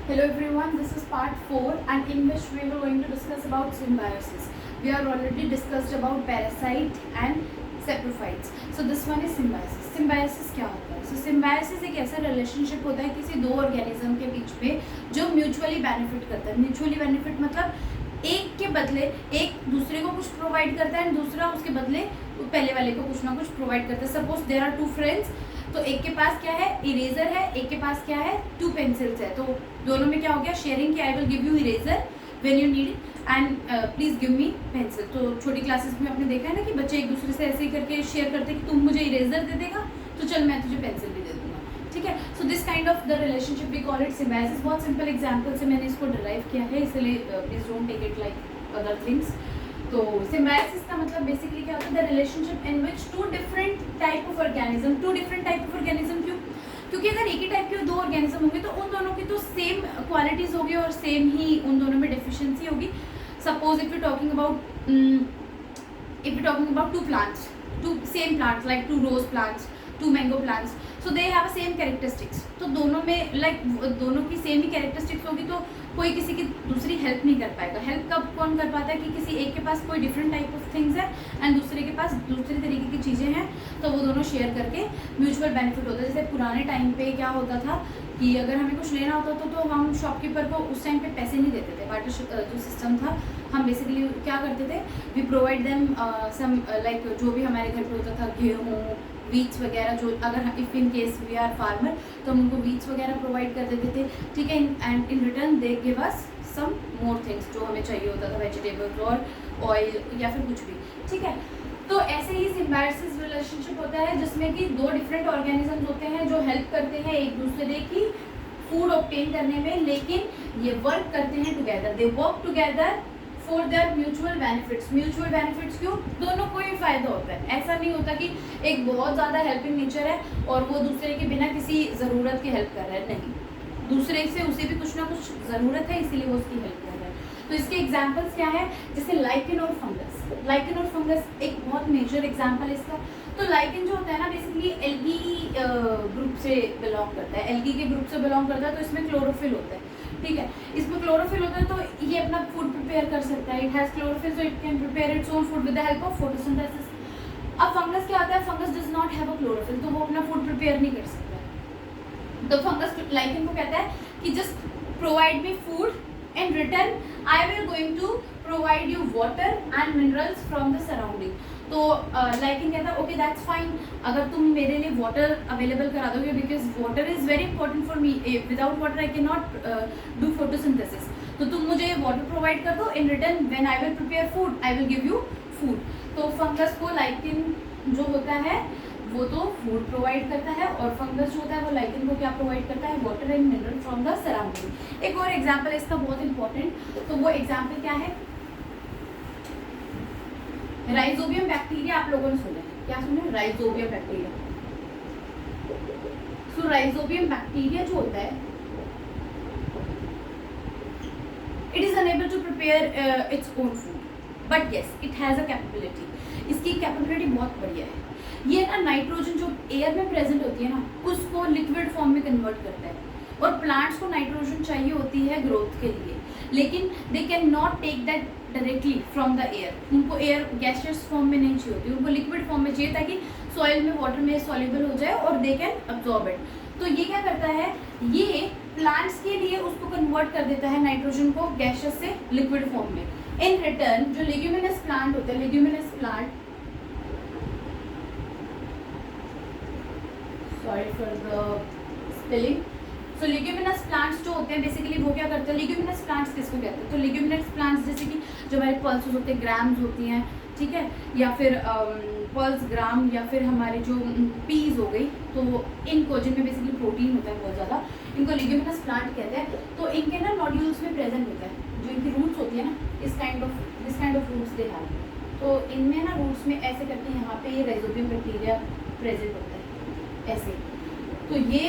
Hello everyone, this is part 4 and in which we were going to discuss about symbiosis. We are already discussed about parasite and saprophytes. So this one is symbiosis. Symbiosis क्या होता है? So symbiosis एक ऐसा relationship होता है किसी दो organism के बीच में जो mutually benefit करता है. Mutually benefit मतलब एक के बदले एक दूसरे को कुछ प्रोवाइड करता है एंड दूसरा उसके बदले पहले वाले को कुछ ना कुछ प्रोवाइड करता है. Suppose there are two friends, तो एक के पास क्या है, इरेजर है, एक के पास क्या है, 2 पेंसिल्स है. तो दोनों में क्या हो गया, शेयरिंग की. I will give you eraser when you need and please give me pencil. तो छोटी क्लासेस में आपने देखा है ना कि बच्चे एक दूसरे से ऐसे ही करके शेयर करते हैं कि तुम मुझे इरेजर दे देगा तो चल मैं तुझे पेंसिल भी दे दूंगा. ठीक है. So this kind of the relationship we call it symbiosis. बहुत सिंपल एग्जाम्पल से मैंने इसको डिराइव किया है, इसलिए please don't take it like other things. तो सिम्बायोसिस का मतलब बेसिकली क्या होता है, the relationship in which two different type of organism. क्यों? क्योंकि अगर एक ही टाइप के दो ऑर्गेनिज्म होंगे तो उन दोनों की तो सेम क्वालिटीज होगी और सेम ही उन दोनों में डेफिशिएंसी होगी. Suppose if you talking about two plants, two same plants like two rose plants, two mango plants, so they have same characteristics. तो दोनों में दोनों की सेम ही कैरेक्टरिस्टिक्स होगी तो कोई किसी की दूसरी हेल्प नहीं कर पाएगा. हेल्प कब कौन कर पाता है कि किसी एक के पास कोई डिफरेंट टाइप ऑफ थिंग्स है एंड दूसरे के पास दूसरे तरीके की चीज़ें हैं, तो वो दोनों शेयर करके म्यूचुअल बेनिफिट होता है. जैसे पुराने टाइम पे क्या होता था कि अगर हमें कुछ लेना होता था तो हम शॉपकीपर को उस टाइम पे पैसे नहीं देते थे. बार्टर जो सिस्टम था, हम बेसिकली क्या करते थे, we provide them some like जो भी हमारे घर पे होता था, गेहूँ, वीट्स वगैरह, जो अगर if in case we are farmer तो हम उनको वीट्स वगैरह प्रोवाइड कर देते थे. ठीक है. And in return they give us some more things जो हमें चाहिए होता था, वेजिटेबल्स और ऑयल या फिर कुछ भी. ठीक है. तो ऐसे ही सिम्बायोसिस रिलेशनशिप होता है जिसमें कि दो डिफरेंट ऑर्गेनिजम्स होते हैं जो हेल्प करते हैं एक दूसरे की फूड ऑब्टेन करने में, लेकिन ये वर्क करते हैं together. They work together for their mutual benefits. Mutual benefits क्यों? दोनों को ही फायदा होता है. ऐसा नहीं होता कि एक बहुत ज़्यादा हेल्पिंग नेचर है और वो दूसरे के बिना किसी ज़रूरत की हेल्प कर रहा है. नहीं, दूसरे से उसे भी कुछ ना कुछ ज़रूरत है इसीलिए वो उसकी हेल्प कर रहा है. तो इसके एग्जाम्पल्स क्या है, जैसे लाइकेन और फंगस. लाइकेन और फंगस एक बहुत मेजर एग्जाम्पल है इसका. तो लाइकेन जो होता है ना, बेसिकली एल्गी ग्रुप से बिलोंग करता है. एल्गी के ग्रुप से बिलोंग करता है तो इसमें क्लोरोफिल होता है. ठीक है. इसमें क्लोरोफिल होता है तो ये अपना फूड प्रिपेयर कर सकता है. It has chlorophyll so it can prepare its own food with the help of photosynthesis. अब फंगस क्या आता है, fungus does not have a chlorophyll, तो वो अपना फूड प्रिपेयर नहीं कर सकता. तो फंगस लाइकेन को कहता है कि just provide me food, in return I will going to provide you water and minerals from the surrounding. तो लाइकेन कहता है ओके दैट्स फाइन, अगर तुम मेरे लिए वाटर अवेलेबल करा दोगे, because water is very important for me. Without water I can not do photosynthesis. तो तुम मुझे वाटर प्रोवाइड कर दो, in return when I will prepare food I will give you food. तो फंगस को lichen जो होता है वो तो फूड प्रोवाइड करता है और फंगस जो होता है वो लाइकेन को क्या प्रोवाइड करता है, water and mineral from the surrounding. एक और एग्जांपल है इसका बहुत इंपॉर्टेंट. तो वो एग्जांपल क्या है, राइजोबियम बैक्टीरिया. आप लोगों ने सुना है, क्या सुना है, rhizobium bacteria. So rhizobium bacteria जो होता है, it is unable to prepare its own food, but yes it has a capability. इसकी कैपेबिलिटी बहुत बढ़िया है. ये ना नाइट्रोजन जो एयर में प्रेजेंट होती है ना, उसको लिक्विड फॉर्म में कन्वर्ट करता है. और प्लांट्स को नाइट्रोजन चाहिए होती है ग्रोथ के लिए, लेकिन they can not take that directly from the air. उनको एयर गैसियस फॉर्म में नहीं चाहिए होती, उनको लिक्विड फॉर्म में चाहिए ताकि सॉइल में वाटर में सॉल्युबल हो जाए और दे कैन अब्जॉर्ब इट. तो ये क्या करता है, ये प्लांट्स के लिए उसको कन्वर्ट कर देता है नाइट्रोजन को गैसियस से लिक्विड फॉर्म में. इन रिटर्न जो लेग्यूमिनस प्लांट होते हैं, leguminous plant, sorry for the spelling. So leguminous plants जो होते हैं बेसिकली वो क्या करते हैं, लेग्यूमिनस प्लांट्स किसको कहते हैं, तो लेग्यूमिनस प्लांट्स जैसे कि जो हमारे पल्सेस होते हैं, ग्राम्स होती हैं, ठीक है, या फिर पल्स ग्राम, या फिर हमारे जो पीज हो गई, तो इनको जिनमें बेसिकली प्रोटीन होता है बहुत ज़्यादा, इनको लेग्यूमिनस प्लांट कहते हैं. तो इनके ना नोड्यूल्स में प्रेजेंट होता है, जो इनकी रूट्स होती है ना, this kind of roots they have. तो इनमें ना रूट्स में ऐसे करके यहाँ पे ये राइजोबियम बैक्टीरिया प्रेजेंट होता है ऐसे. तो ये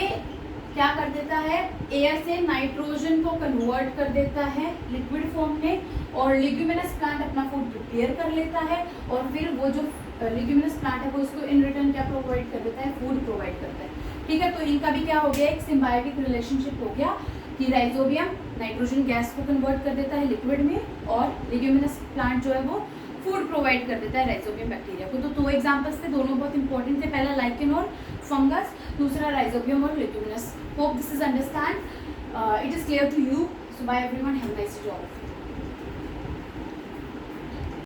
क्या कर देता है, एयर से नाइट्रोजन को कन्वर्ट कर देता है लिक्विड फॉर्म में, और लेग्यूमिनस प्लांट अपना फूड प्रिपेयर कर लेता है, और फिर वो जो लेग्यूमिनस प्लांट है वो इसको इन रिटर्न क्या प्रोवाइड कर देता है, फूड प्रोवाइड करता है. ठीक है. तो इनका भी क्या हो गया, एक सिम्बायोटिक रिलेशनशिप हो गया. कि राइजोबियम नाइट्रोजन गैस को कन्वर्ट कर देता है लिक्विड में, और लेग्यूमिनस प्लांट जो है वो फूड प्रोवाइड कर देता है राइजोबियम बैक्टीरिया को। तो दो एग्जांपल्स थे, दोनों बहुत इंपॉर्टेंट थे, पहला लाइकेन और फंगस, दूसरा राइजोबियम और leguminous. Hope this is understand, it is clear to you. So bye everyone, have a nice day.